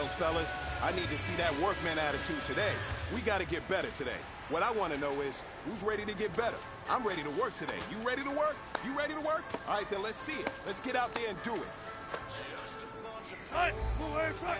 those fellas. I need to see that workman attitude today. We gotta get better today. What I want to know is, who's ready to get better? I'm ready to work today. You ready to work? You ready to work? All right, then let's see it. Let's get out there and do it. All right, move over, try.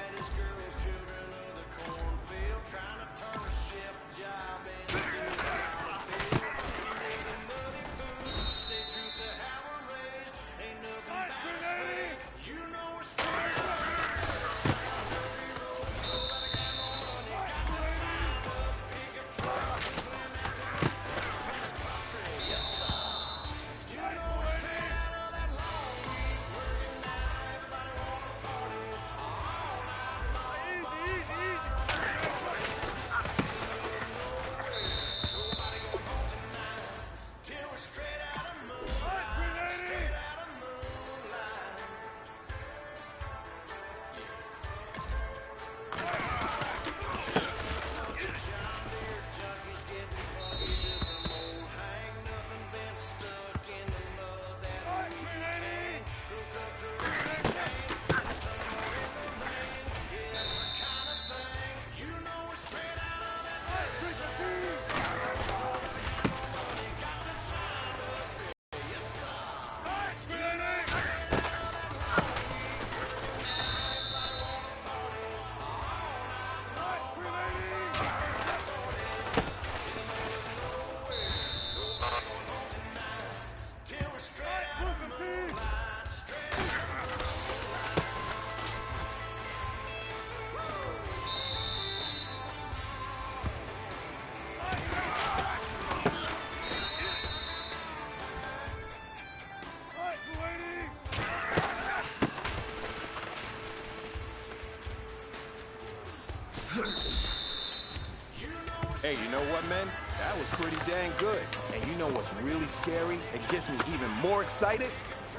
Hey, you know what, man? That was pretty dang good. And you know what's really scary? It gets me even more excited.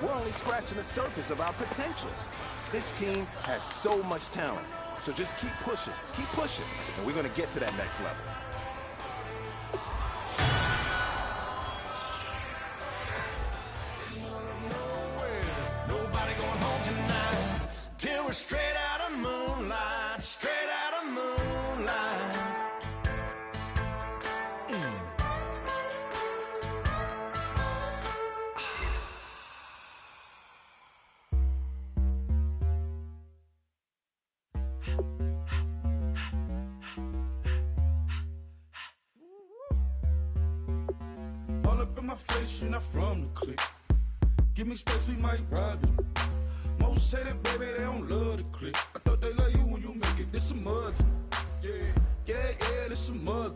We're only scratching the surface of our potential. This team has so much talent. So just keep pushing, and we're gonna get to that next level. Nobody going home tonight till we're straight out of moonlight, straight out of moonlight. All up in my face, you're not from the clique. Give me space, we might ride it. Most say that, baby, they don't love the clique. I thought they love you when you make it. This some mud. Yeah, this some mud.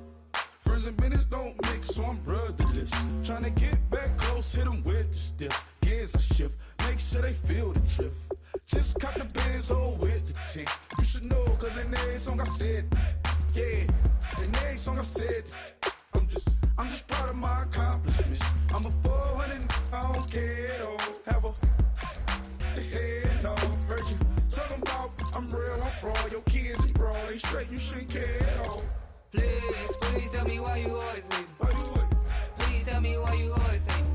Friends and business don't mix, so I'm brotherless. Trying to get back close, hit them with the stiff. Gears I shift, make sure they feel the drift. Just caught the Benz, oh, with the tint. You should know, cause in every song I said, yeah, in every song I said, I'm just proud of my accomplishments. I'm a 400, I don't care at all. Have a head, no, heard you talking about I'm real, I'm fraud. Your kids is broad, they straight, you shouldn't care at all. Please tell me why you always leave. Why you wait? Please tell me why you always leave.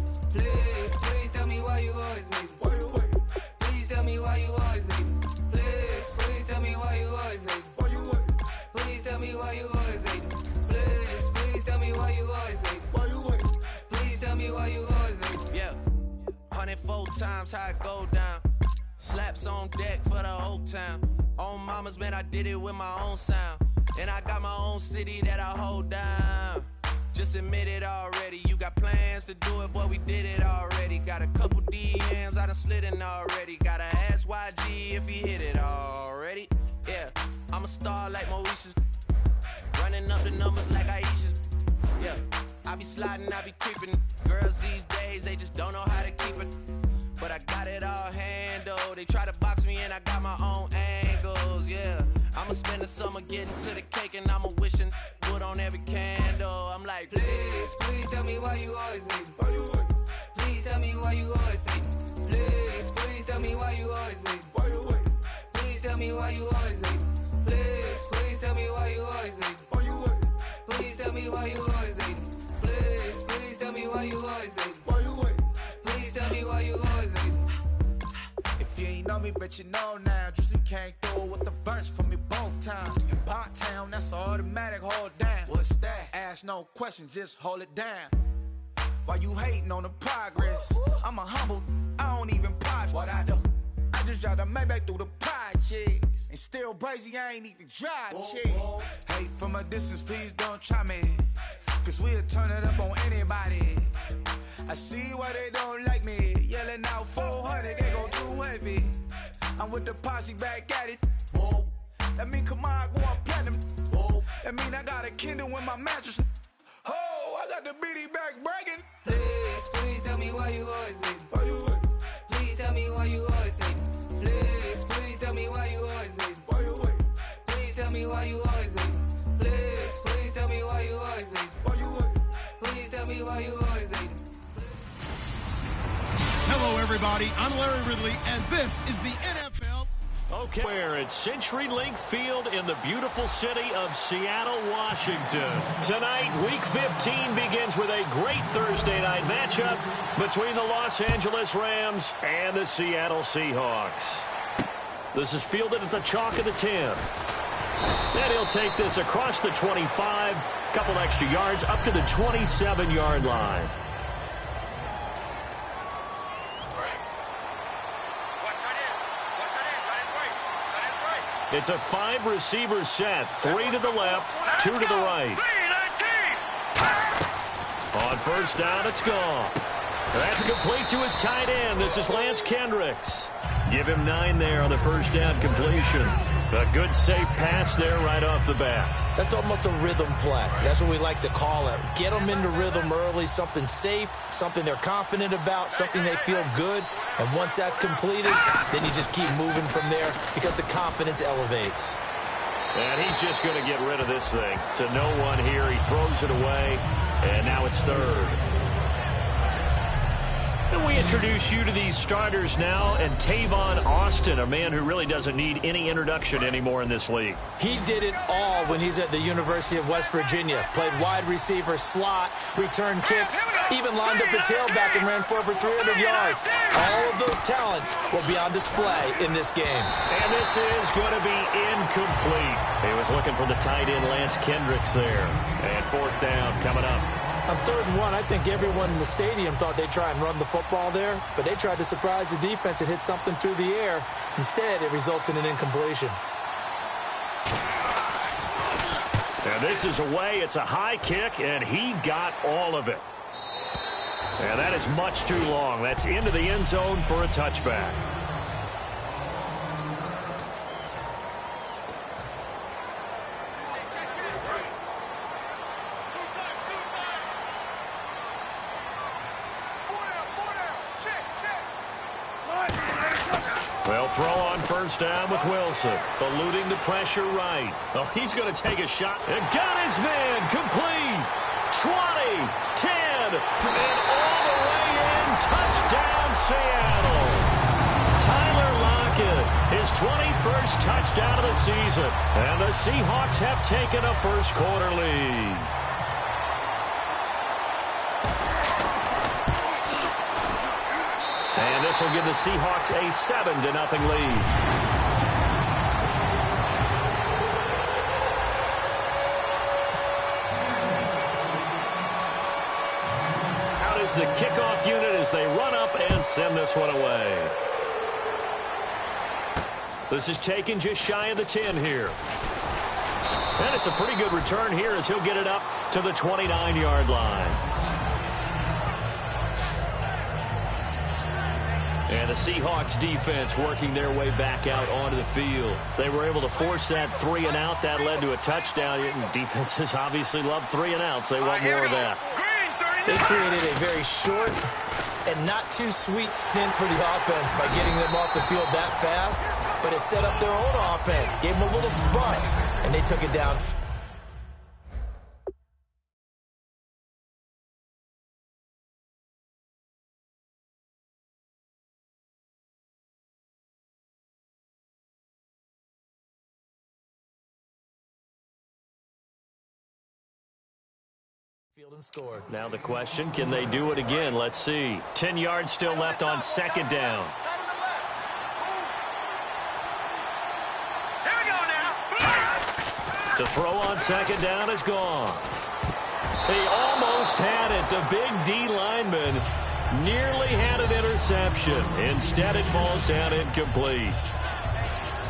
Please tell me why you always leave. Why you wait? Please tell me why you always leave. Please tell me why you always leave. Why you wait? Please tell me why you always leave. Please tell me why you always leave. Why you wait? Please tell me why you always leave. Yeah, 104 times how it go down. Slaps on deck for the Oak Town. On mamas, man, I did it with my own sound. And I got my own city that I hold down. Just admit it already. You got plans to do it, boy, we did it already. Got a couple DMs, I done slid in already. Gotta ask YG if he hit it already. Yeah, I'm a star like Moesha's. Running up the numbers like Aisha's. Yeah, I be sliding, I be creeping. Girls these days, they just don't know how to keep it. But I got it all handled. They try to box me and I got my own angles, yeah. I'ma spend the summer getting to the cake and I'ma wishing wood on every candle. I'm like, Please tell me why you always leave. Why you wait? Please tell me why you always leave. Please tell me why you always leave. Why you wait? Please tell me why you always leave. Please tell me why you always leave. Why you wait? Please tell me why you always leave. Please tell me why you always leave. Why you wait? Please tell me why you always leave. If you ain't know me, but you know now. Juicy came through with the verse for me both times. In Pot Town, that's automatic, hold down. What's that? Ask no question, just hold it down. Why you hating on the progress? I'm a humble, I don't even pop what I do. I just drive the Maybach through the projects. And still brazy, I ain't even drive shit. Hate from a distance, please don't try me. Cause we'll turn it up on anybody. I see why they don't like me. Yelling out 400, they go too heavy. I'm with the posse back at it. Whoa. That mean come on, going platinum. Whoa. That mean I got a Kindle in my mattress. Oh, I got the BD back bragging. Please tell me why you always hating. Why you waiting? Please tell me why you always hating. Please tell me why you always hating. Why you waiting? Please tell me why you always hating. Please tell me why you always hating. Why you waiting? Please tell me why you always hating. Hello, everybody. I'm Larry Ridley, and this is the NFL. Okay, we're at CenturyLink Field in the beautiful city of Seattle, Washington. Tonight, Week 15 begins with a great Thursday night matchup between the Los Angeles Rams and the Seattle Seahawks. This is fielded at the chalk of the 10. And he'll take this across the 25, couple extra yards up to the 27-yard line. It's a 5-receiver set, 3 to the left, 2 to the right. On first down, it's gone. That's complete to his tight end. This is Lance Kendricks. Give him 9 there on the first down completion. A good, safe pass there right off the bat. That's almost a rhythm play. That's what we like to call it. Get them into rhythm early, something safe, something they're confident about, something they feel good. And once that's completed, then you just keep moving from there because the confidence elevates. And he's just going to get rid of this thing. To no one here. He throws it away, and now it's third. And we introduce you to these starters now, and Tavon Austin, a man who really doesn't need any introduction anymore in this league. He did it all when he's at the University of West Virginia. Played wide receiver, slot, returned kicks, even lined up a tailback and ran for over 300 yards. All of those talents will be on display in this game. And this is going to be incomplete. He was looking for the tight end, Lance Kendricks, there. And fourth down coming up. On 3rd and 1, I think everyone in the stadium thought they'd try and run the football there, but they tried to surprise the defense and hit something through the air. Instead, it results in an incompletion. And this is away. It's a high kick, and he got all of it. And that is much too long. That's into the end zone for a touchback. They'll throw on first down with Wilson, eluding the pressure right. Oh, he's going to take a shot. And got his man complete. 20, 10, and all the way in. Touchdown, Seattle. Tyler Lockett, his 21st touchdown of the season. And the Seahawks have taken a first-quarter lead. And this will give the Seahawks a 7-0 lead. Out is the kickoff unit as they run up and send this one away. This is taken just shy of the 10 here. And it's a pretty good return here as he'll get it up to the 29-yard line. And the Seahawks defense working their way back out onto the field. They were able to force that 3 and out. That led to a touchdown. And defenses obviously love 3 and outs. They want more of that. They created a very short and not too sweet stint for the offense by getting them off the field that fast. But it set up their own offense, gave them a little spot, and they took it down. And scored. Now the question, can they do it again? Let's see. 10 yards still left on second down. To throw on second down is gone. He almost had it. The big D lineman nearly had an interception. Instead, it falls down incomplete.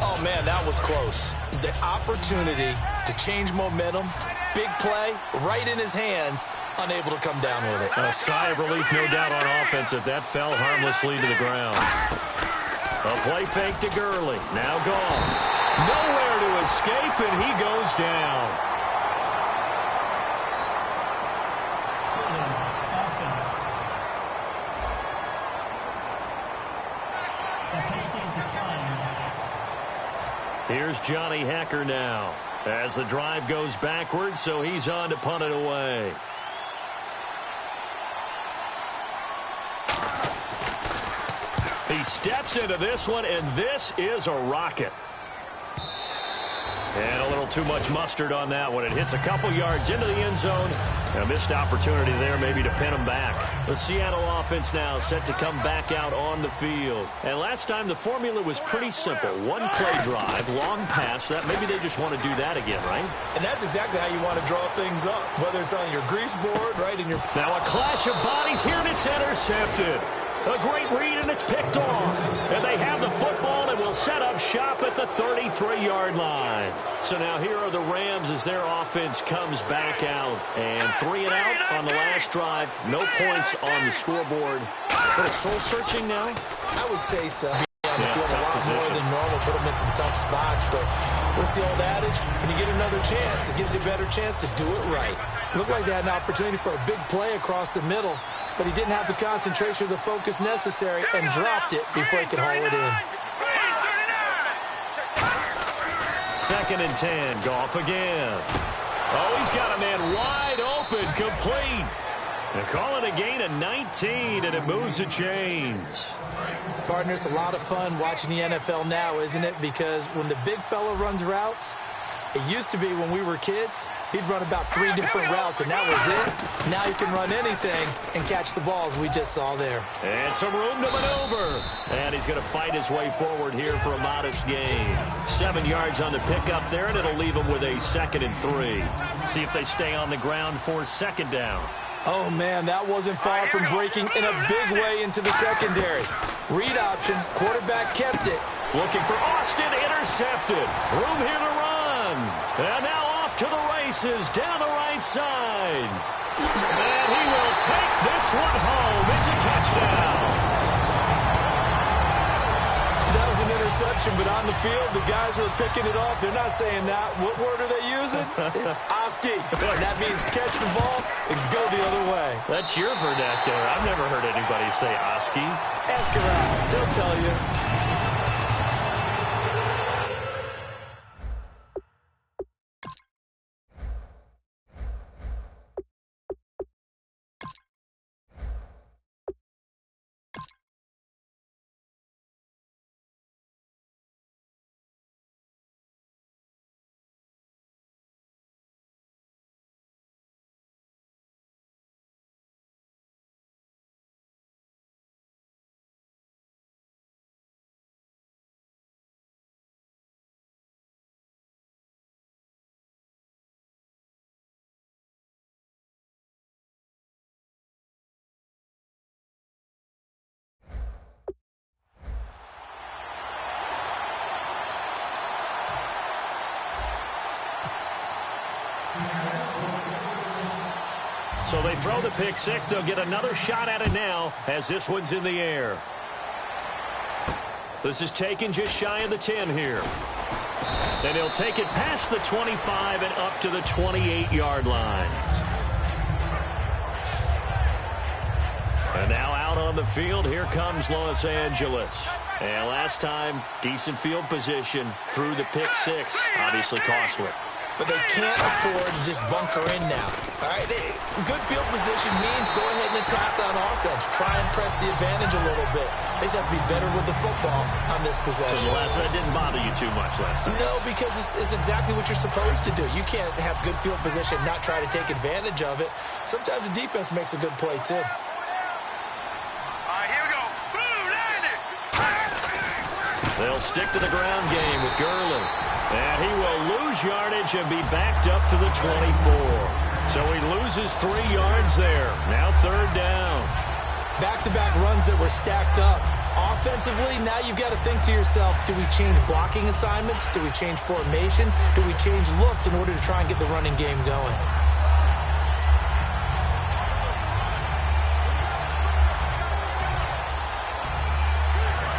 Oh, man, that was close. The opportunity to change momentum, big play, right in his hands, unable to come down with it. A sigh of relief, no doubt, on offense if that fell harmlessly to the ground. A play fake to Gurley. Now gone. Nowhere to escape, and he goes down. Offense. The penalty is declined. Here's Johnny Hecker now as the drive goes backwards, so he's on to punt it away. He steps into this one, and this is a rocket. And a little too much mustard on that one. It hits a couple yards into the end zone. A missed opportunity there maybe to pin him back. The Seattle offense now set to come back out on the field. And last time the formula was pretty simple. One play drive, long pass. That maybe they just want to do that again, right? And that's exactly how you want to draw things up, whether it's on your grease board, right in your... Now a clash of bodies here, and it's intercepted. A great read, and it's picked off. And they have the football and will set up shop at the 33-yard line. So now here are the Rams as their offense comes back out. And 3 and out on the last drive. No points on the scoreboard. But it's soul-searching now? I would say so. On the field a lot more than normal. Put them in some tough spots. But what's the old adage? When you get another chance, it gives you a better chance to do it right. It looked like they had an opportunity for a big play across the middle, but he didn't have the concentration or the focus necessary and dropped it before he could haul it in. 2nd and 10. Goff again. Oh, he's got a man wide open, complete. They call it a gain of 19, and it moves the chains. Partner, it's a lot of fun watching the NFL now, isn't it? Because when the big fella runs routes, it used to be when we were kids, he'd run about 3 different routes, and that was it. Now he can run anything and catch the balls we just saw there. And some room to maneuver. And he's going to fight his way forward here for a modest gain. 7 yards on the pickup there, and it'll leave him with a 2nd and 3. See if they stay on the ground for 2nd down. Oh, man, that wasn't far from breaking in a big way into the secondary. Read option, quarterback kept it. Looking for Austin, intercepted. Room here to run. And now off to the races down the right side. And he will take this one home. It's a touchdown. That was an interception, but on the field, the guys who are picking it off, they're not saying that. What word are they using? It's Oski. That means catch the ball and go the other way. That's your vernacular. I've never heard anybody say Oski. Ask around. They'll tell you. So they throw the pick six. They'll get another shot at it now as this one's in the air. This is taken just shy of the 10 here. And he'll take it past the 25 and up to the 28-yard line. And now out on the field, here comes Los Angeles. And last time, decent field position through the pick six. Obviously costly. But they can't afford to just bunker in now. All right, good field position means go ahead and attack on offense. Try and press the advantage a little bit. They just have to be better with the football on this possession. So that didn't bother you too much last time. No, because it's exactly what you're supposed to do. You can't have good field position and not try to take advantage of it. Sometimes the defense makes a good play, too. They'll stick to the ground game with Gurley. And he will lose lose yardage and be backed up to the 24. So he loses 3 yards there. Now 3rd down. Back-to-back runs that were stacked up. Offensively, now you've got to think to yourself, do we change blocking assignments? Do we change formations? Do we change looks in order to try and get the running game going?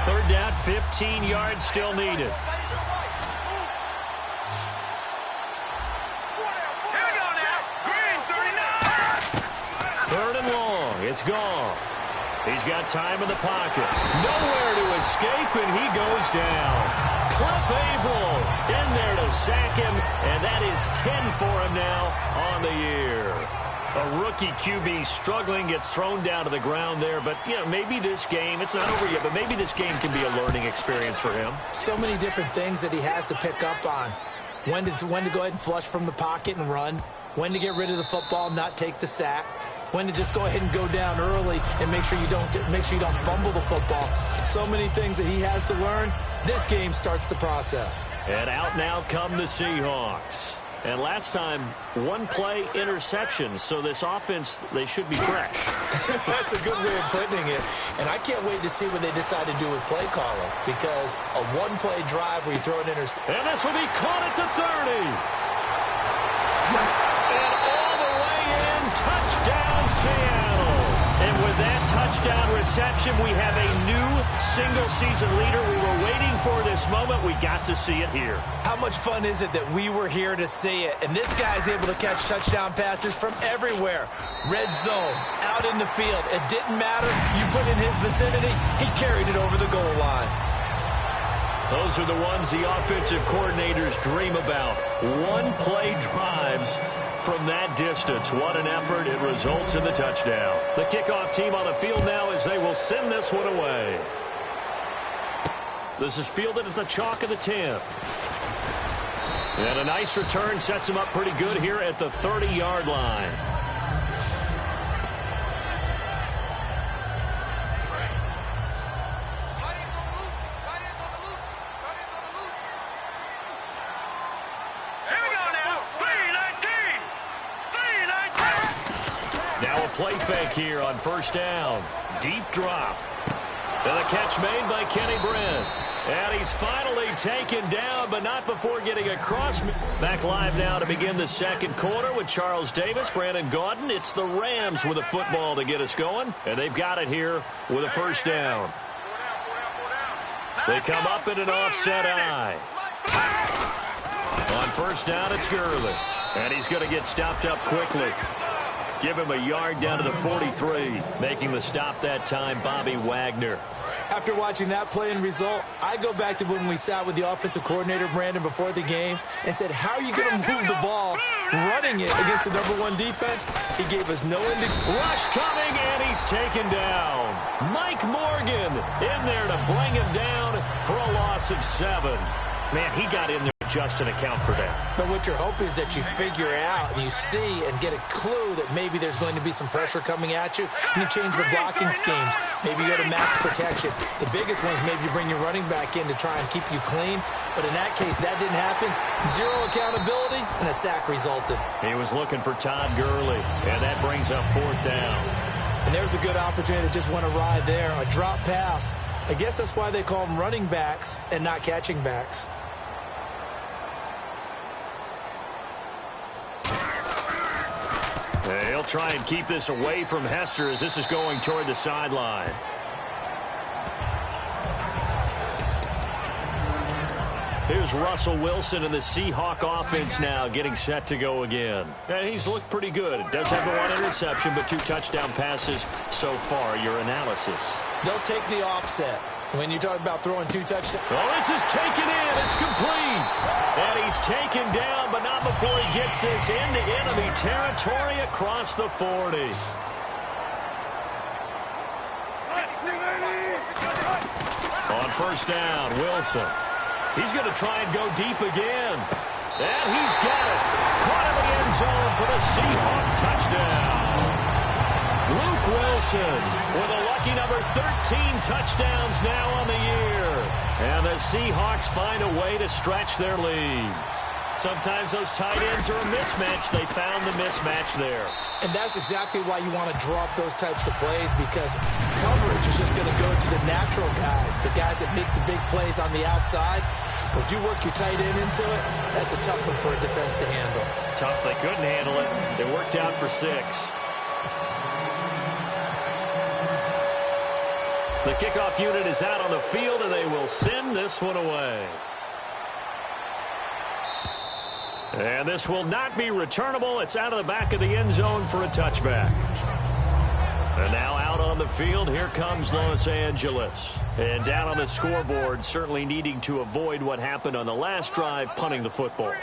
Third down, 15 yards still needed. Third and long. It's gone. He's got time in the pocket. Nowhere to escape, and he goes down. Cliff Averill in there to sack him, and that is 10 for him now on the year. A rookie QB struggling, gets thrown down to the ground there, but, you know, maybe this game, it's not over yet, but maybe this game can be a learning experience for him. So many different things that he has to pick up on. When to go ahead and flush from the pocket and run. When to get rid of the football, not take the sack. When to just go ahead and go down early and make sure you don't fumble the football. So many things that he has to learn. This game starts the process. And out now come the Seahawks. And last time, 1-play interception. So this offense, they should be fresh. That's a good way of putting it. And I can't wait to see what they decide to do with play calling. Because a 1-play drive where you throw an interception. And this will be caught at the 30. And all the way in, touchdown Seattle. And with that touchdown reception, we have a new single-season leader. We were waiting for this moment. We got to see it here. How much fun is it that we were here to see it? And this guy's able to catch touchdown passes from everywhere. Red zone, out in the field. It didn't matter. You put in his vicinity, he carried it over the goal line. Those are the ones the offensive coordinators dream about. 1-play drives from that distance. What an effort. It results in the touchdown. The kickoff team on the field now as they will send this one away. This is fielded at the chalk of the 10. And a nice return sets him up pretty good here at the 30-yard line. Play fake here on first down. Deep drop. And a catch made by Kenny Brent. And he's finally taken down, but not before getting across. Back live now to begin the second quarter with Charles Davis, Brandon Gaudin. It's the Rams with a football to get us going. And they've got it here with a first down. They come up in an offset eye. On first down, it's Gurley. And he's going to get stopped up quickly. Give him a yard down to the 43. Making the stop that time, Bobby Wagner. After watching that play and result, I go back to when we sat with the offensive coordinator, Brandon, before the game and said, how are you going to move the ball running it against the #1 defense? He gave us no indication. Rush coming, and he's taken down. Mike Morgan in there to bring him down for a loss of 7. Man, he got in there just to account for that. But what you're hoping is that you figure out and you see and get a clue that maybe there's going to be some pressure coming at you, and you change the blocking schemes. Maybe you go to max protection. The biggest one is maybe you bring your running back in to try and keep you clean. But in that case, that didn't happen. 0 accountability, and a sack resulted. He was looking for Todd Gurley, and that brings up 4th down. And there's a good opportunity that just went awry there. A drop pass. I guess that's why they call them running backs and not catching backs. They'll try and keep this away from Hester as this is going toward the sideline. Here's Russell Wilson in the Seahawk offense now getting set to go again. And he's looked pretty good. Does have the 1 interception, but 2 touchdown passes so far. Your analysis. They'll take the offset. When you talk about throwing 2 touchdowns. Oh, this is taken in. It's complete. And he's taken down, but not before he gets this into enemy territory across the 40. On first down, Wilson. He's going to try and go deep again. And he's got it. Caught in the end zone for the Seahawk touchdown. Luke Wilson with a lucky number 13 touchdowns now on the year. And the Seahawks find a way to stretch their lead. Sometimes those tight ends are a mismatch. They found the mismatch there. And that's exactly why you want to draw up those types of plays, because coverage is just going to go to the natural guys, the guys that make the big plays on the outside. But if you work your tight end into it, that's a tough one for a defense to handle. Tough. They couldn't handle it. It worked out for 6. The kickoff unit is out on the field, and they will send this one away. And this will not be returnable. It's out of the back of the end zone for a touchback. And now out on the field, here comes Los Angeles. And down on the scoreboard, certainly needing to avoid what happened on the last drive, punting the football.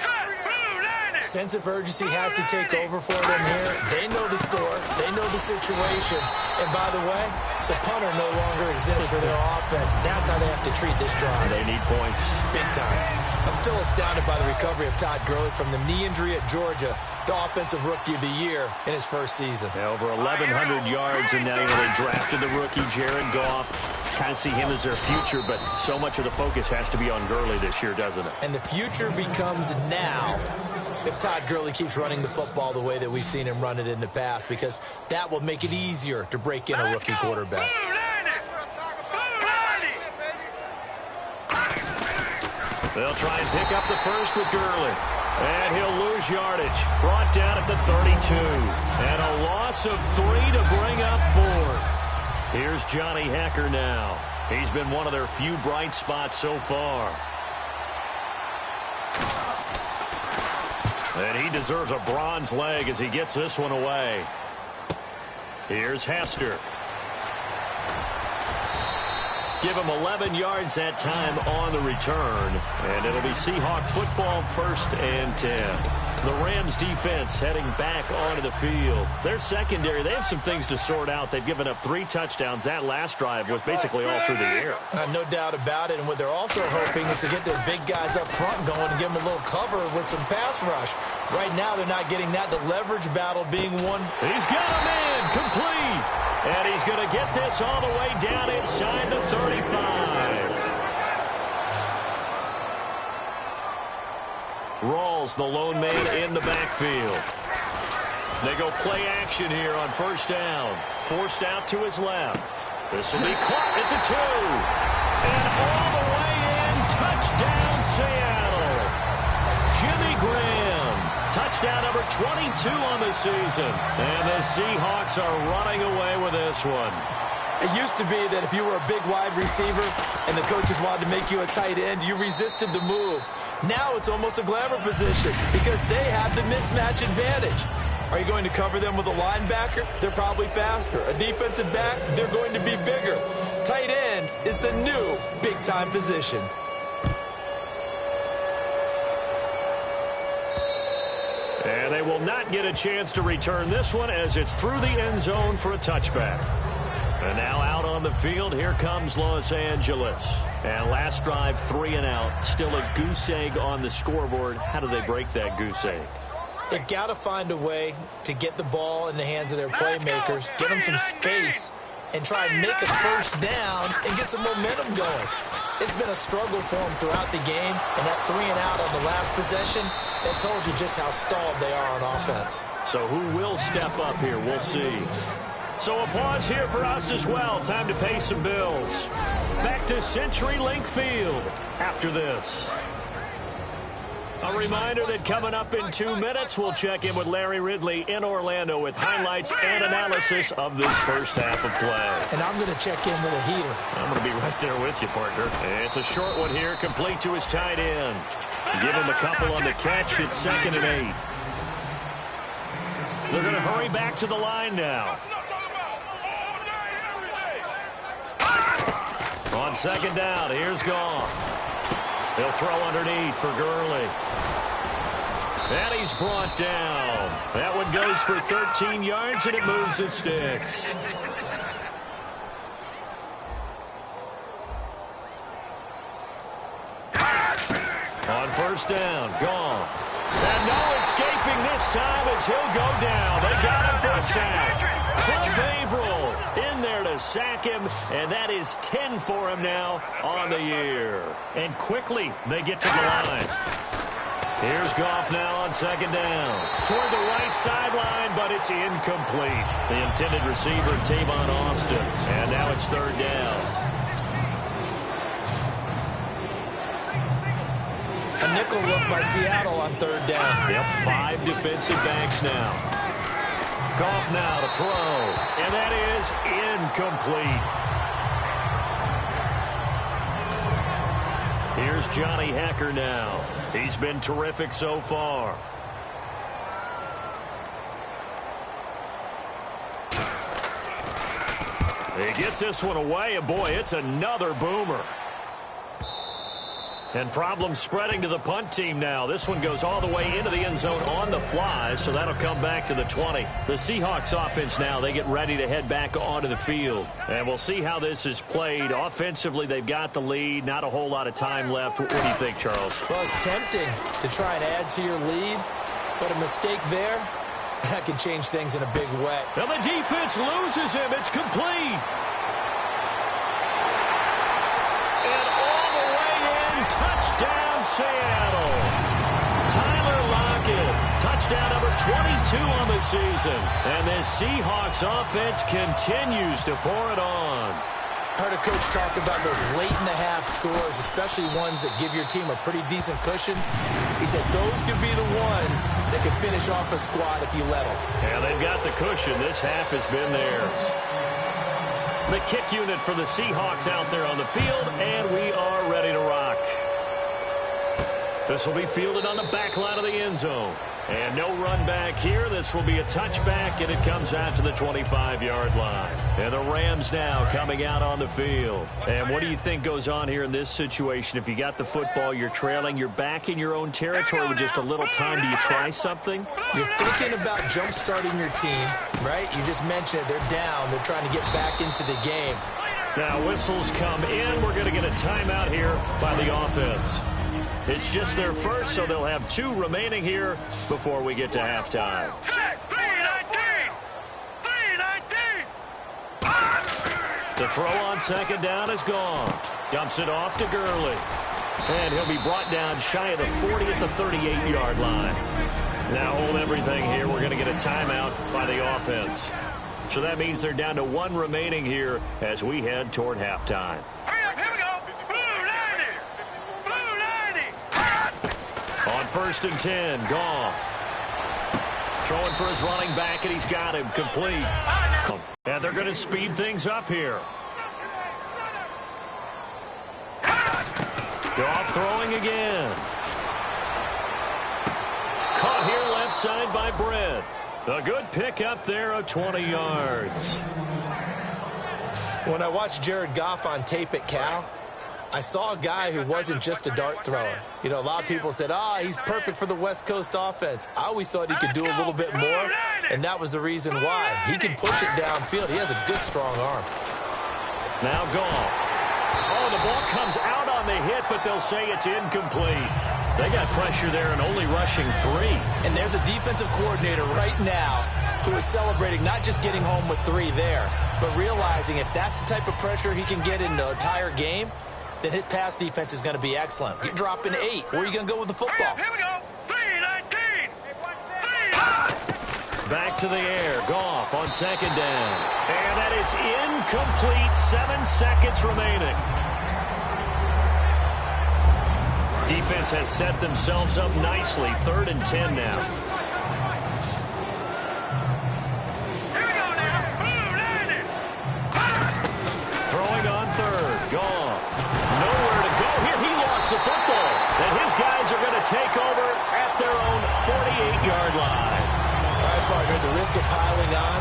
Sense of urgency has to take over for them here. They know the score. They know the situation. And by the way, the punter no longer exists for their offense. That's how they have to treat this drive. They need points. Big time. I'm still astounded by the recovery of Todd Gurley from the knee injury at Georgia, the offensive rookie of the year in his first season. Yeah, over 1,100 yards, and now they drafted the rookie, Jared Goff. Kind of see him as their future, but so much of the focus has to be on Gurley this year, doesn't it? And the future becomes now if Todd Gurley keeps running the football the way that we've seen him run it in the past, because that will make it easier to break in a rookie quarterback. They'll try and pick up the first with Gurley. And he'll lose yardage. Brought down at the 32. And a loss of 3 to bring up 4. Here's Johnny Hekker now. He's been one of their few bright spots so far. And he deserves a bronze leg as he gets this one away. Here's Hester. Give him 11 yards that time on the return. And it'll be Seahawk football, 1st and 10. The Rams defense heading back onto the field. Their secondary, they have some things to sort out. They've given up 3 touchdowns. That last drive was basically all through the air. No doubt about it. And what they're also hoping is to get their big guys up front going and give them a little cover with some pass rush. Right now, they're not getting that. The leverage battle being won. He's got him in. Complete. And he's going to get this all the way down inside the 35. Rawls, the lone man in the backfield. They go play action here on 1st down. Forced out to his left. This will be caught at the 2. And all the way in. Touchdown, Seattle. Jimmy Graham. Touchdown number 22 on the season. And the Seahawks are running away with this one. It used to be that if you were a big wide receiver and the coaches wanted to make you a tight end, you resisted the move. Now it's almost a glamour position because they have the mismatch advantage. Are you going to cover them with a linebacker? They're probably faster. A defensive back? They're going to be bigger. Tight end is the new big-time position. And they will not get a chance to return this one as it's through the end zone for a touchback. And now out on the field, here comes Los Angeles. And last drive, 3 and out. Still a goose egg on the scoreboard. How do they break that goose egg? They've got to find a way to get the ball in the hands of their playmakers, get them some space, and try and make a 1st down and get some momentum going. It's been a struggle for them throughout the game, and that 3 and out on the last possession, that told you just how stalled they are on offense. So who will step up here? We'll see. So a pause here for us as well. Time to pay some bills. Back to CenturyLink Field after this. A reminder that coming up in 2 minutes, we'll check in with Larry Ridley in Orlando with highlights and analysis of this first half of play. And I'm going to check in with a heater. I'm going to be right there with you, partner. It's a short one here, complete to his tight end. Give him a couple on the catch. It's 2nd and 8. They're going to hurry back to the line now. On 2nd down, here's Goff. He'll throw underneath for Gurley. And he's brought down. That one goes for 13 yards, and it moves the sticks. On 1st down, Goff. And no escaping this time as he'll go down. They got him for a sack. Cliff Averill in there to sack him, and that is 10 for him now on the year. And quickly they get to the line. Here's Goff now on second down. Toward the right sideline, but it's incomplete. The intended receiver, Tavon Austin. And now it's third down. A nickel look by Seattle on third down. Yep, 5 defensive backs now. Goff now to throw. And that is incomplete. Here's Johnny Hekker now. He's been terrific so far. He gets this one away, and boy, it's another boomer. And problems spreading to the punt team now. This one goes all the way into the end zone on the fly, so that'll come back to the 20. The Seahawks offense now, they get ready to head back onto the field. And we'll see how this is played. Offensively, they've got the lead. Not a whole lot of time left. What do you think, Charles? Well, it's tempting to try and add to your lead, but a mistake there, that can change things in a big way. And the defense loses him. It's complete. Touchdown, Seattle. Tyler Lockett. Touchdown number 22 on the season. And this Seahawks offense continues to pour it on. I heard a coach talk about those late-in-the-half scores, especially ones that give your team a pretty decent cushion. He said those could be the ones that could finish off a squad if you let them. Yeah, they've got the cushion. This half has been theirs. The kick unit for the Seahawks out there on the field, and we are ready to rock. This will be fielded on the back line of the end zone. And no run back here. This will be a touchback, and it comes out to the 25-yard line. And the Rams now coming out on the field. And what do you think goes on here in this situation? If you got the football, you're trailing, you're back in your own territory with just a little time. Do you try something? You're thinking about jump-starting your team, right? You just mentioned it. They're down. They're trying to get back into the game. Now whistles come in. We're going to get a timeout here by the offense. It's just their first, so they'll have 2 remaining here before we get to halftime. Check! 319! 319! The throw on second down is gone. Dumps it off to Gurley. And he'll be brought down shy of the 40 at the 38-yard line. Now hold everything here. We're going to get a timeout by the offense. So that means they're down to 1 remaining here as we head toward halftime. Here we go! On 1st and 10, Goff. Throwing for his running back, and he's got him complete. And they're going to speed things up here. Goff throwing again. Caught here left side by Brett. A good pickup there of 20 yards. When I watched Jared Goff on tape at Cal, I saw a guy who wasn't just a dart thrower. You know, a lot of people said, he's perfect for the West Coast offense. I always thought he could do a little bit more, and that was the reason why. He can push it downfield. He has a good, strong arm. Now Goff. Oh, the ball comes out on the hit, but they'll say it's incomplete. They got pressure there and only rushing 3. And there's a defensive coordinator right now who is celebrating not just getting home with 3 there, but realizing if that's the type of pressure he can get in the entire game, then his pass defense is going to be excellent. You're dropping 8. Where are you going to go with the football? Here we go. 319. Back to the air. Goff on second down. And that is incomplete. 7 seconds remaining. Defense has set themselves up nicely. 3rd and 10 now. Here we go now. Throwing on 3rd. Goff. Nowhere to go here. He lost the football. And his guys are going to take over at their own 48-yard line. All right, partner, the risk of piling on,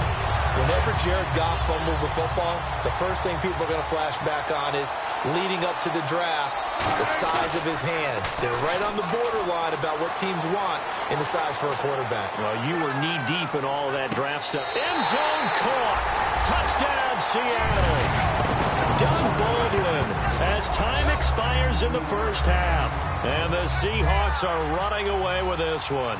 whenever Jared Goff fumbles the football, the first thing people are going to flash back on is leading up to the draft, the size of his hands. They're right on the borderline about what teams want in the size for a quarterback. Well, you were knee-deep in all of that draft stuff. End zone caught. Touchdown, Seattle. Doug Baldwin as time expires in the first half. And the Seahawks are running away with this one.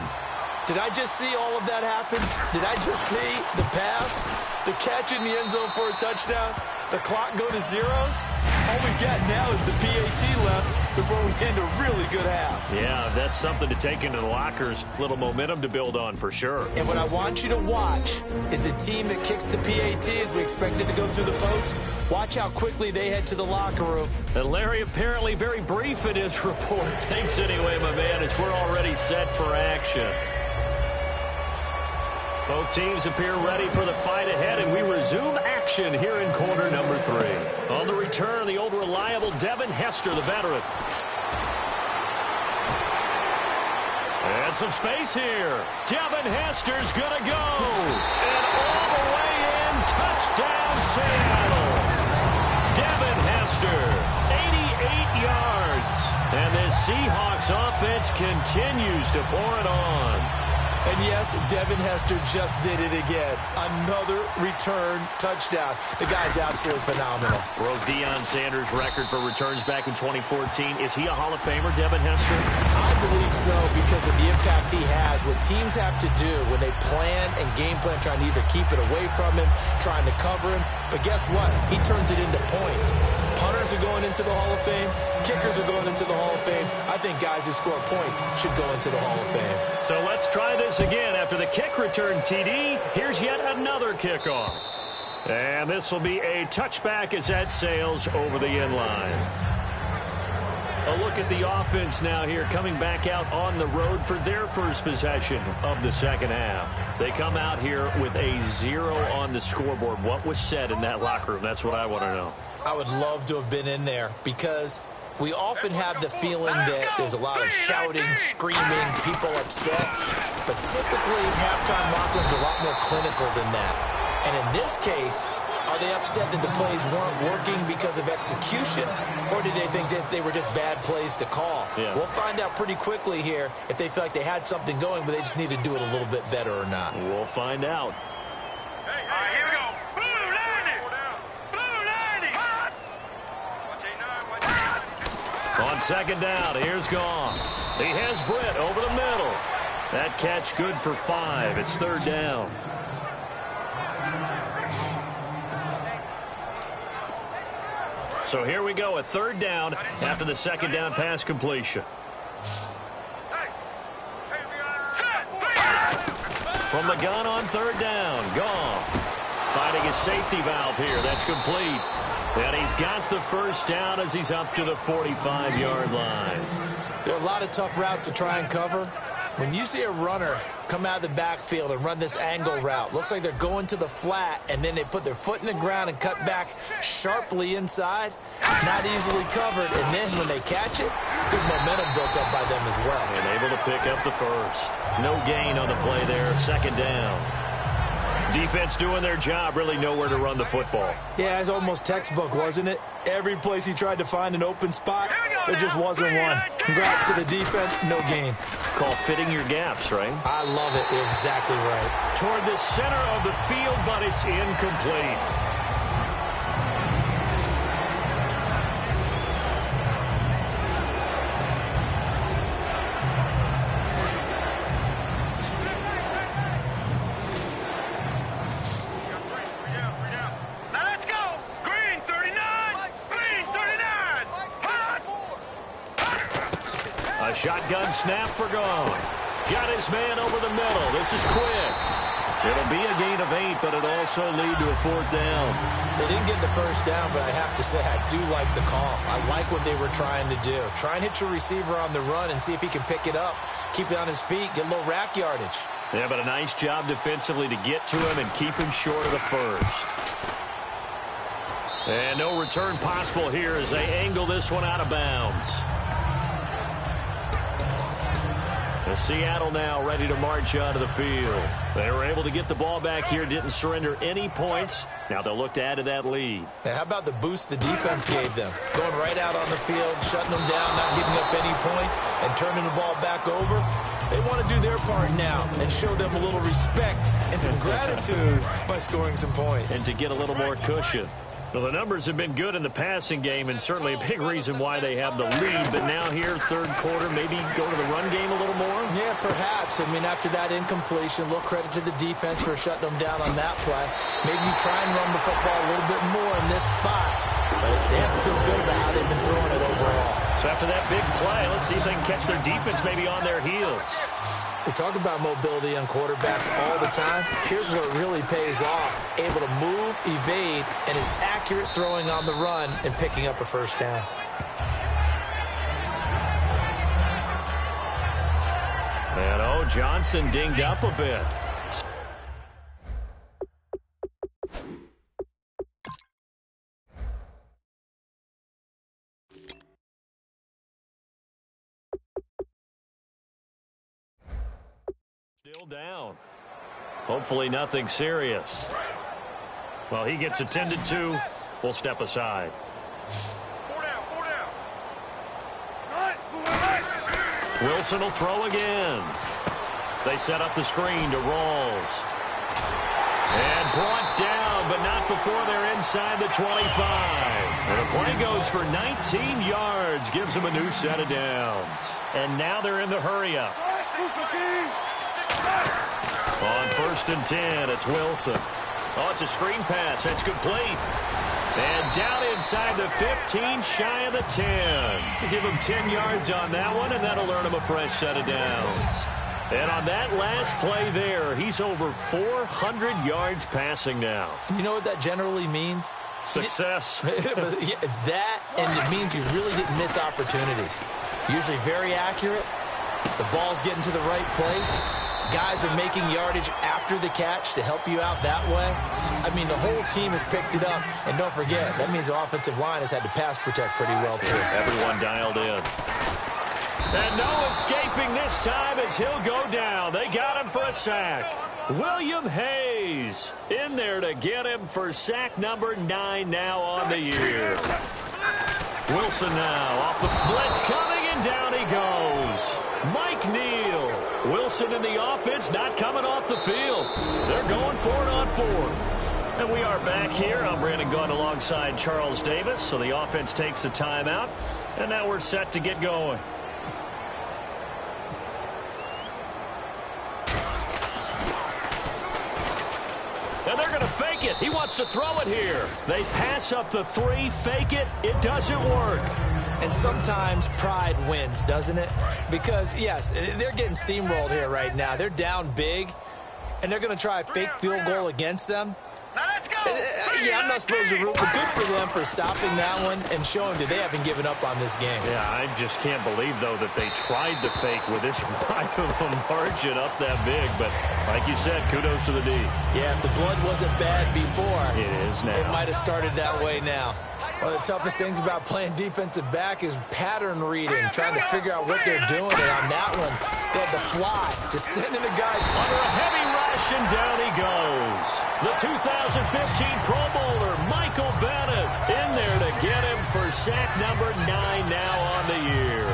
Did I just see all of that happen? Did I just see the pass, the catch in the end zone for a touchdown, the clock go to zeros? All we got now is the PAT left before we end a really good half. Yeah, that's something to take into the lockers. Little momentum to build on for sure. And what I want you to watch is the team that kicks the PAT as we expect it to go through the post. Watch how quickly they head to the locker room. And Larry apparently very brief in his report. Thanks anyway, my man, as we're already set for action. Both teams appear ready for the fight ahead, and we resume action here in quarter number 3. On the return, the old reliable Devin Hester, the veteran. And some space here. Devin Hester's going to go. And all the way in, touchdown Seattle. Devin Hester, 88 yards. And this Seahawks offense continues to pour it on. And yes, Devin Hester just did it again. Another return touchdown. The guy's absolutely phenomenal. Broke Deion Sanders' record for returns back in 2014. Is he a Hall of Famer, Devin Hester? I believe so because of the impact he has. What teams have to do when they plan and game plan, trying to either keep it away from him, trying to cover him. But guess what? He turns it into points. Punters are going into the Hall of Fame. Kickers are going into the Hall of Fame. I think guys who score points should go into the Hall of Fame. So let's try this again. After the kick return TD, here's yet another kickoff. And this will be a touchback as that sails over the end line. A look at the offense now here, coming back out on the road for their first possession of the second half. They come out here with a 0 on the scoreboard. What was said in that locker room? That's what I want to know. I would love to have been in there because we often have the feeling that there's a lot of shouting, screaming, people upset. But typically, halftime locker rooms are a lot more clinical than that. And in this case, are they upset that the plays weren't working because of execution, or did they think they were just bad plays to call? Yeah. We'll find out pretty quickly here if they feel like they had something going, but they just need to do it a little bit better or not. We'll find out. All right, here we go. Blue 90. Blue 90. On second down, here's Goff. He has Britt over the middle. That catch good for 5. It's third down. So here we go, a third down after the second down pass completion. From the gun on third down, Goff finding his safety valve here. That's complete. And he's got the first down as he's up to the 45-yard line. There are a lot of tough routes to try and cover. When you see a runner come out of the backfield and run this angle route, looks like they're going to the flat, and then they put their foot in the ground and cut back sharply inside, not easily covered, and then when they catch it, good momentum built up by them as well. And able to pick up the first. No gain on the play there, second down. Defense doing their job, really nowhere to run the football. Yeah, it's almost textbook, wasn't it? Every place he tried to find an open spot, there just wasn't one. Congrats to the defense, no gain. Called fitting your gaps, right? I love it. You're exactly right. Toward the center of the field, but it's incomplete. Now let's go. Green 39. Green 39. A shotgun snap for Goff. Got his man over the middle. This is quick. It'll be a gain of 8, but it'll also lead to a fourth down. They didn't get the first down, but I have to say I do like the call. I like what they were trying to do. Try and hit your receiver on the run and see if he can pick it up. Keep it on his feet. Get a little rack yardage. Yeah, but a nice job defensively to get to him and keep him short of the first. And no return possible here as they angle this one out of bounds. And Seattle now ready to march onto the field. They were able to get the ball back here, didn't surrender any points. Now they'll look to add to that lead. Now, how about the boost the defense gave them? Going right out on the field, shutting them down, not giving up any points, and turning the ball back over. They want to do their part now and show them a little respect and some gratitude by scoring some points. And to get a little more cushion. Well, the numbers have been good in the passing game, and certainly a big reason why they have the lead. But now here, third quarter, maybe go to the run game a little more? Yeah, perhaps. I mean, after that incompletion, a little credit to the defense for shutting them down on that play. Maybe you try and run the football a little bit more in this spot. But they have to feel good about how they So after that big play, let's see if they can catch their defense maybe on their heels. We talk about mobility on quarterbacks all the time. Here's where it really pays off. Able to move, evade, and is accurate throwing on the run and picking up a first down. And Johnson dinged up a bit. Still down. Hopefully nothing serious. Well, he gets attended to. We'll step aside. Wilson will throw again. They set up the screen to Rawls. And brought down, but not before they're inside the 25. And the play goes for 19 yards, gives them a new set of downs. And now they're in the hurry-up. On 1st and 10, it's Wilson. Oh, it's a screen pass. That's complete. And down inside the 15, shy of the 10. Give him 10 yards on that one, and that'll earn him a fresh set of downs. And on that last play there, he's over 400 yards passing now. You know what that generally means? Success. That, and it means you really didn't miss opportunities. Usually very accurate. The ball's getting to the right place. Guys are making yardage after the catch to help you out that way. I mean, the whole team has picked it up. And don't forget, that means the offensive line has had to pass protect pretty well, too. Everyone dialed in. And no escaping this time as he'll go down. They got him for a sack. William Hayes in there to get him for sack number 9 now on the year. Wilson now off the blitz coming, and down he goes. Mike Neal. Wilson in the offense not coming off the field. They're going for it on 4th. And we are back here. I'm Brandon Gaudin alongside Charles Davis. So the offense takes a timeout. And now we're set to get going. And they're going to fake it. He wants to throw it here. They pass up the 3, fake it. It doesn't work. And sometimes pride wins, doesn't it? Because, yes, they're getting steamrolled here right now. They're down big, and they're going to try a fake field goal against them. Now let's go. Yeah, I'm not supposed to root, but good for them for stopping that one and showing that they haven't given up on this game. Yeah, I just can't believe, though, that they tried the fake with this wide of a margin up that big. But like you said, kudos to the D. Yeah, if the blood wasn't bad before, it is now. It might have started that way now. One of the toughest things about playing defensive back is pattern reading, trying to figure out what they're doing. And on that one, they had to fly, just sending the guy under a heavy rush, and down he goes. The 2015 Pro Bowler, Michael Bennett, in there to get him for sack number 9 now on the year.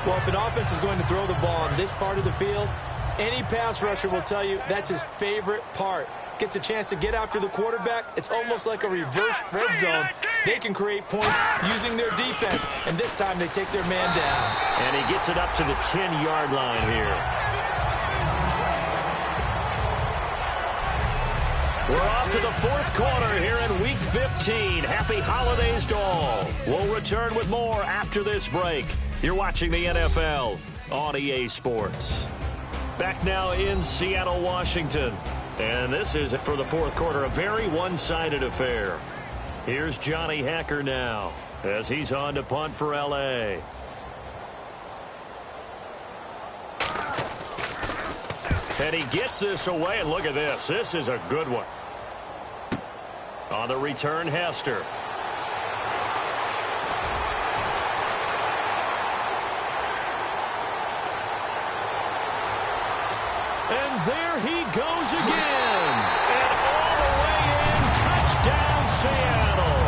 Well, if an offense is going to throw the ball on this part of the field, any pass rusher will tell you that's his favorite part. Gets a chance to get after the quarterback. It's almost like a reverse red zone. They can create points using their defense, and this time they take their man down. And he gets it up to the 10-yard line here. We're off to the 4th quarter here in Week 15. Happy holidays to all. We'll return with more after this break. You're watching the NFL on EA Sports. Back now in Seattle, Washington. And this is, for the 4th quarter, a very one-sided affair. Here's Johnny Hacker now as he's on to punt for L.A. And he gets this away, and look at this. This is a good one. On the return, Hester. And there he goes again. And all the way in, touchdown Seattle.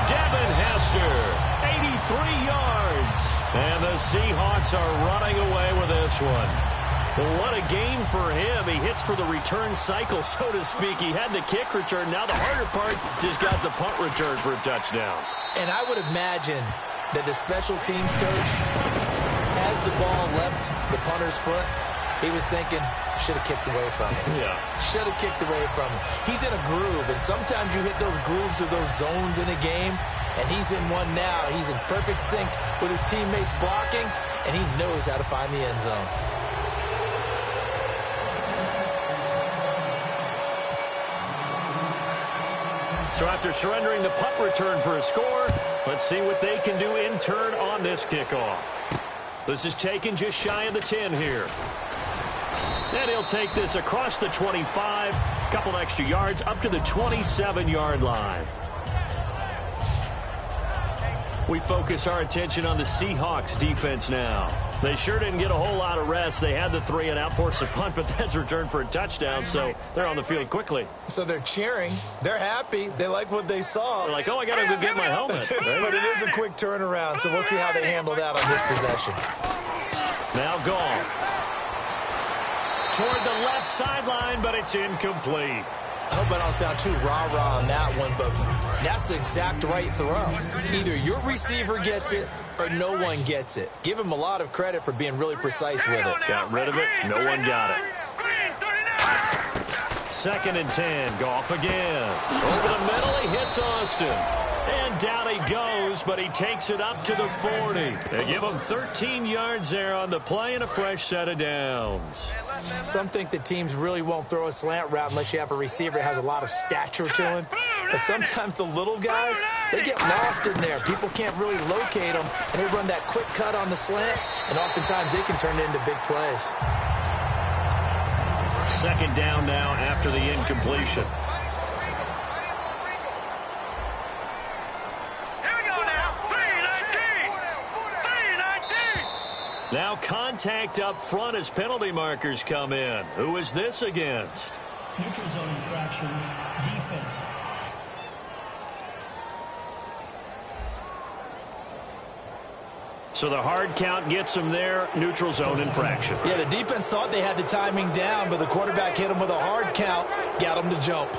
Devin Hester, 83 yards. And the Seahawks are running away with this one. Well, what a game for him. He hits for the return cycle, so to speak. He had the kick return. Now the harder part, just got the punt return for a touchdown. And I would imagine that the special teams coach, as the ball left the punter's foot, He was thinking, should have kicked away from him. Yeah. Should have kicked away from him. He's in a groove, and sometimes you hit those grooves or those zones in a game, and he's in one now. He's in perfect sync with his teammates blocking, and he knows how to find the end zone. So after surrendering the punt return for a score, let's see what they can do in turn on this kickoff. This is taken just shy of the 10 here. And he'll take this across the 25, couple extra yards up to the 27-yard line. We focus our attention on the Seahawks defense now. They sure didn't get a whole lot of rest. They had the 3 and out, forced a punt, but that's returned for a touchdown, so they're on the field quickly. So they're cheering. They're happy. They like what they saw. They're like, oh, I got to go get my helmet. But it is a quick turnaround, so we'll see how they handle that on this possession. Now Goff. Toward the left sideline, but it's incomplete. I hope I don't sound too rah-rah on that one, but that's the exact right throw. Either your receiver gets it or no one gets it. Give him a lot of credit for being really precise with it. Got rid of it. No one got it. 2nd and 10. Goff again. Over the middle, he hits Austin. And down he goes, but he takes it up to the 40. They give him 13 yards there on the play and a fresh set of downs. Some think that teams really won't throw a slant route unless you have a receiver that has a lot of stature to him. But sometimes the little guys, they get lost in there. People can't really locate them, and they run that quick cut on the slant, and oftentimes they can turn it into big plays. 2nd down now after the incompletion. Now contact up front as penalty markers come in. Who is this against? Neutral zone infraction, defense. So the hard count gets them there. Neutral zone infraction. Yeah, the defense thought they had the timing down, but the quarterback hit him with a hard count, got him to jump.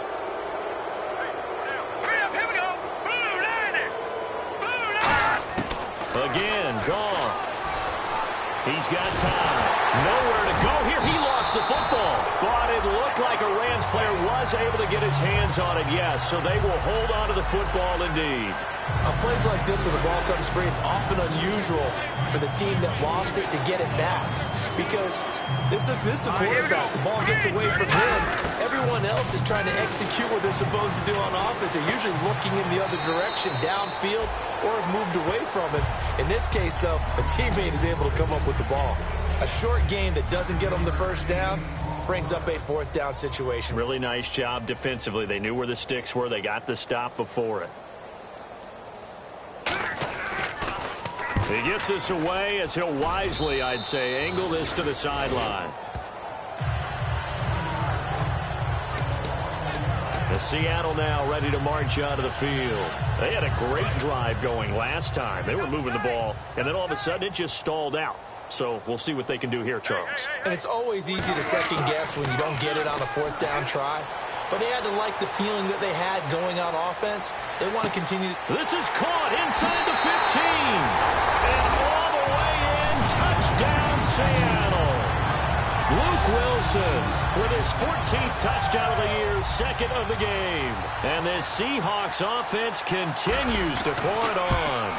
Again, Goff. He's got time. Nowhere to go here. He lost the football. But it looked like a Rams player was able to get his hands on it, yes. So they will hold on to the football indeed. On plays like this where the ball comes free, it's often unusual for the team that lost it to get it back. Because this is the quarterback. The ball gets away from him. Everyone else is trying to execute what they're supposed to do on offense. They're usually looking in the other direction, downfield, or have moved away from him. In this case, though, a teammate is able to come up with the ball. A short game that doesn't get them the first down brings up a 4th down situation. Really nice job defensively. They knew where the sticks were. They got the stop before it. He gets this away as he'll wisely, I'd say, angle this to the sideline. The Seattle now ready to march out of the field. They had a great drive going last time. They were moving the ball, and then all of a sudden it just stalled out. So we'll see what they can do here, Charles. And it's always easy to second guess when you don't get it on a 4th down try. But they had to like the feeling that they had going on offense. They want to continue. This is caught inside the 15. And all the way in, touchdown Seattle. Luke Wilson with his 14th touchdown of the year, 2nd of the game. And this Seahawks offense continues to pour it on.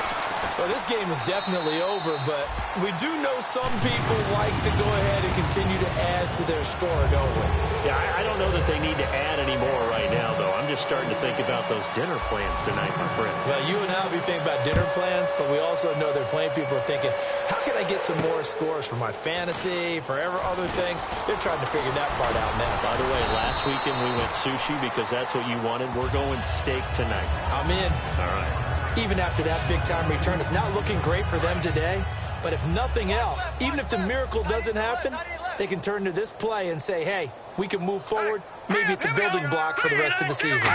Well, this game is definitely over, but we do know some people like to go ahead and continue to add to their score, don't we? Yeah, I don't know that they need to add any more right now, though. I'm just starting to think about those dinner plans tonight, my friend. Well, you and I will be thinking about dinner plans, but we also know that plenty of people are thinking, how can I get some more scores for my fantasy, for other things? They're trying to figure that part out now. By the way, last weekend we went sushi because that's what you wanted. We're going steak tonight. I'm in. All right. Even after that big-time return, it's not looking great for them today. But if nothing else, even if the miracle doesn't happen, they can turn to this play and say, hey, we can move forward. Maybe it's a building block for the rest of the season.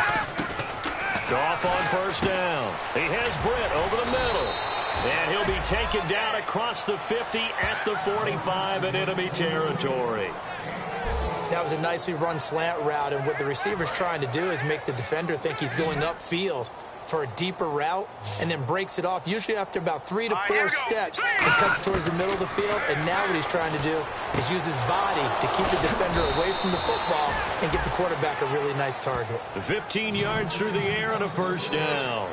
Goff on 1st down. He has Britt over the middle. And he'll be taken down across the 50 at the 45 in enemy territory. That was a nicely run slant route, and what the receiver's trying to do is make the defender think he's going upfield. for a deeper route and then breaks it off, usually after about 3 to 4 steps, and cuts towards the middle of the field. And now what he's trying to do is use his body to keep the defender away from the football and get the quarterback a really nice target. 15 yards through the air on a first down.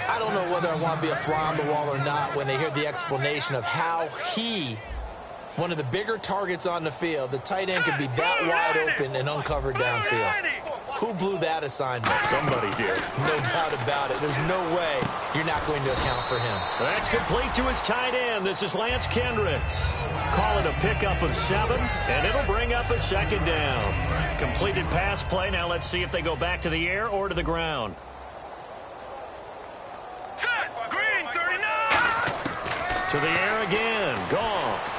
I don't know whether I want to be a fly on the wall or not when they hear the explanation of how he, one of the bigger targets on the field, the tight end could be that wide open and uncovered downfield. Who blew that assignment? Somebody did. No doubt about it. There's no way you're not going to account for him. That's complete to his tight end. This is Lance Kendricks. Call it a pickup of 7, and it'll bring up a second down. Completed pass play. Now let's see if they go back to the air or to the ground. Green 39. To the air again. Goff.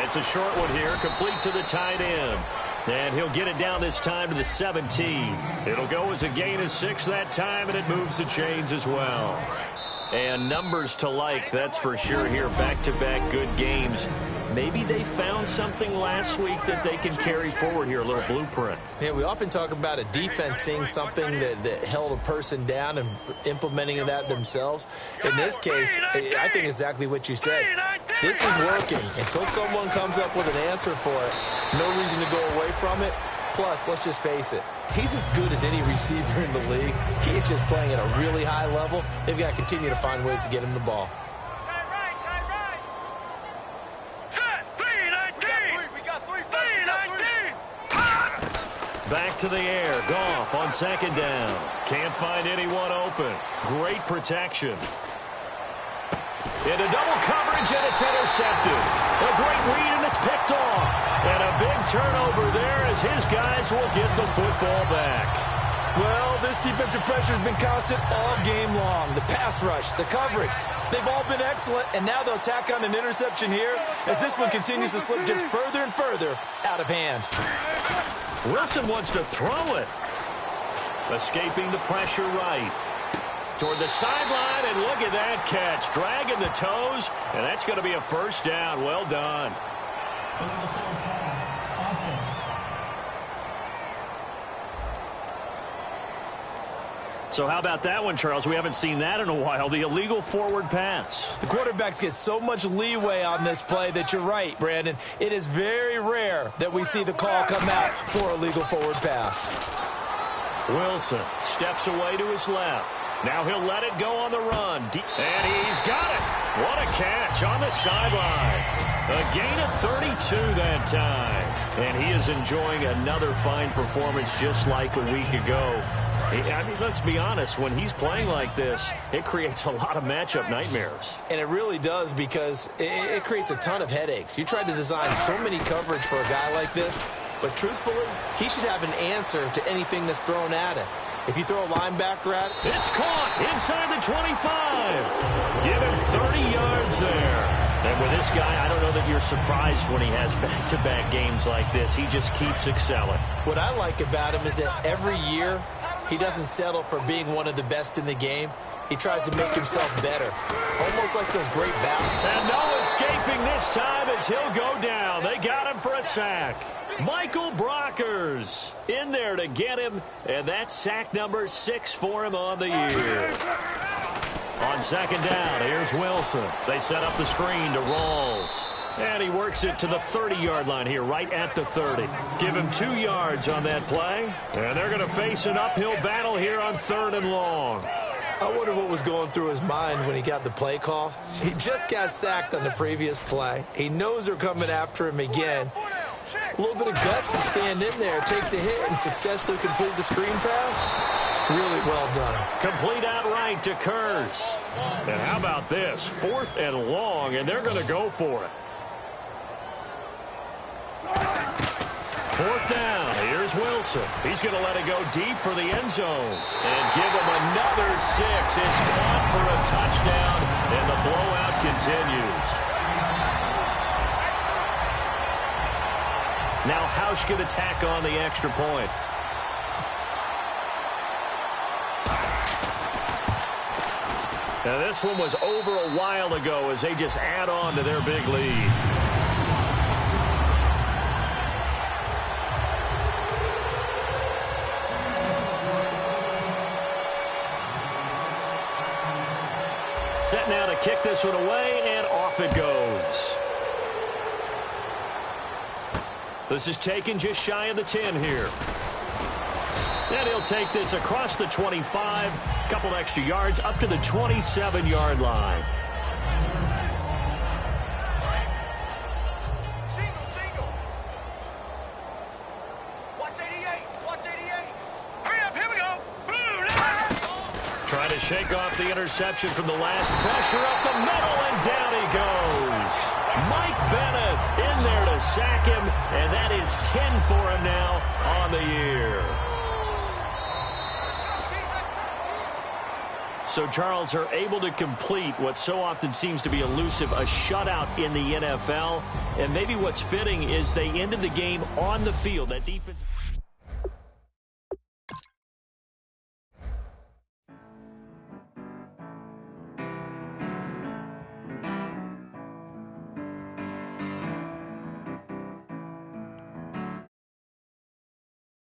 It's a short one here. Complete to the tight end. And he'll get it down this time to the 17. It'll go as a gain of 6 that time, and it moves the chains as well. And numbers to like, that's for sure here. Back-to-back good games. Maybe they found something last week that they can carry forward here, a little blueprint. Yeah, we often talk about a defense seeing something that held a person down and implementing that themselves. In this case, I think exactly what you said. This is working. Until someone comes up with an answer for it, no reason to go away from it. Plus, let's just face it, he's as good as any receiver in the league. He's just playing at a really high level. They've got to continue to find ways to get him the ball. Back to the air. Goff on second down. Can't find anyone open. Great protection. Into double coverage, and it's intercepted. A great read, and it's picked off. And a big turnover there as his guys will get the football back. Well, this defensive pressure has been constant all game long. The pass rush, the coverage, they've all been excellent, and now they'll tack on an interception here as this one continues to slip just further and further out of hand. Wilson wants to throw it. Escaping the pressure right. Toward the sideline, and look at that catch. Dragging the toes, and that's going to be a first down. Well done. Illegal forward pass. Offense. So how about that one, Charles? We haven't seen that in a while. The illegal forward pass. The quarterbacks get so much leeway on this play that you're right, Brandon. It is very rare that we see the call come out for a legal forward pass. Wilson steps away to his left. Now he'll let it go on the run. And he's got it. What a catch on the sideline. A gain of 32 that time. And he is enjoying another fine performance just like a week ago. I mean, let's be honest, when he's playing like this, it creates a lot of matchup nightmares. And it really does, because it creates a ton of headaches. You try to design so many coverage for a guy like this, but truthfully, he should have an answer to anything that's thrown at him. If you throw a linebacker at it, it's caught inside the 25. Give him 30 yards there. And with this guy, I don't know that you're surprised when he has back-to-back games like this. He just keeps excelling. What I like about him is that every year, he doesn't settle for being one of the best in the game. He tries to make himself better. Almost like those great basketball. And no escaping this time as he'll go down. They got him for a sack. Michael Brockers in there to get him, and that's sack number 6 for him on the year. On second down, here's Wilson. They set up the screen to Rawls. And he works it to the 30-yard line here, right at the 30. Give him 2 yards on that play. And they're going to face an uphill battle here on 3rd and long. I wonder what was going through his mind when he got the play call. He just got sacked on the previous play. He knows they're coming after him again. A little bit of guts to stand in there, take the hit, and successfully complete the screen pass. Really well done. Complete outright to Kurz. And how about this? 4th and long, and they're going to go for it. 4th down. Here's Wilson. He's going to let it go deep for the end zone. And give him another 6. It's caught for a touchdown, and the blowout continues. Now Hausch going to tack on the extra point. Now this one was over a while ago as they just add on to their big lead. Set now to kick this one away, and off it goes. This is taken just shy of the 10 here. And he'll take this across the 25, couple extra yards, up to the 27-yard line. Single. Watch 88. Hurry up, here we go. Trying to shake off the interception from the last. Pressure up the middle, and down he goes. Mike Bennett in there to sack him, and that is 10 for him now on the year. So Charles are able to complete what so often seems to be elusive, a shutout in the NFL. And maybe what's fitting is they ended the game on the field. That defense...